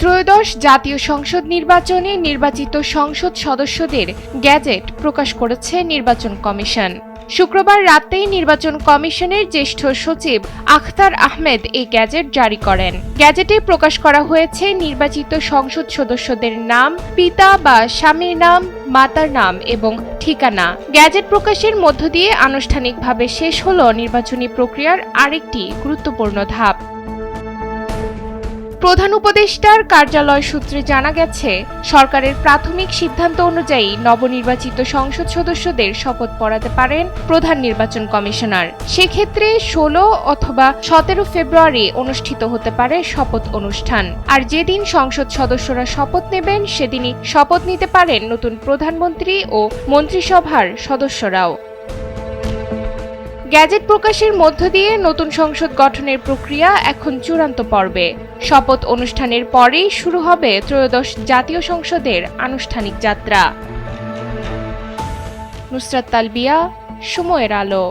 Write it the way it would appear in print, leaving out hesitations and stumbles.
ত্রয়োদশ জাতীয় সংসদ নির্বাচনে নির্বাচিত সংসদ সদস্যদের গ্যাজেট প্রকাশ করেছে নির্বাচন কমিশন। শুক্রবার রাতেই নির্বাচন কমিশনের জ্যেষ্ঠ সচিব আখতার আহমেদ এই গ্যাজেট জারি করেন। গ্যাজেটে প্রকাশ করা হয়েছে নির্বাচিত সংসদ সদস্যদের নাম, পিতা বা স্বামীর নাম, মাতার নাম এবং ঠিকানা। গ্যাজেট প্রকাশের মধ্য দিয়ে আনুষ্ঠানিকভাবে শেষ হল নির্বাচনী প্রক্রিয়ার আরেকটি গুরুত্বপূর্ণ ধাপ। প্রধান উপদেষ্টার কার্যালয় সূত্রে জানা গেছে, সরকারের প্রাথমিক সিদ্ধান্ত অনুযায়ী নবনির্বাচিত সংসদ সদস্যদের শপথ পড়াতে পারেন প্রধান নির্বাচন কমিশনার। সেক্ষেত্রে 16 অথবা 17 ফেব্রুয়ারি অনুষ্ঠিত হতে পারে শপথ অনুষ্ঠান। আর যেদিন সংসদ সদস্যরা শপথ নেবেন সেদিনই শপথ নিতে পারেন নতুন প্রধানমন্ত্রী ও মন্ত্রিসভার সদস্যরাও। গ্যাজেট প্রকাশের মধ্য দিয়ে নতুন সংসদ গঠনের প্রক্রিয়া এখন চূড়ান্ত পর্বে। শপথ অনুষ্ঠানের পরেই শুরু হবে ত্রয়োদশ জাতীয় সংসদের আনুষ্ঠানিক যাত্রা। নুসরাত তালবিয়া, সময়ের আলো।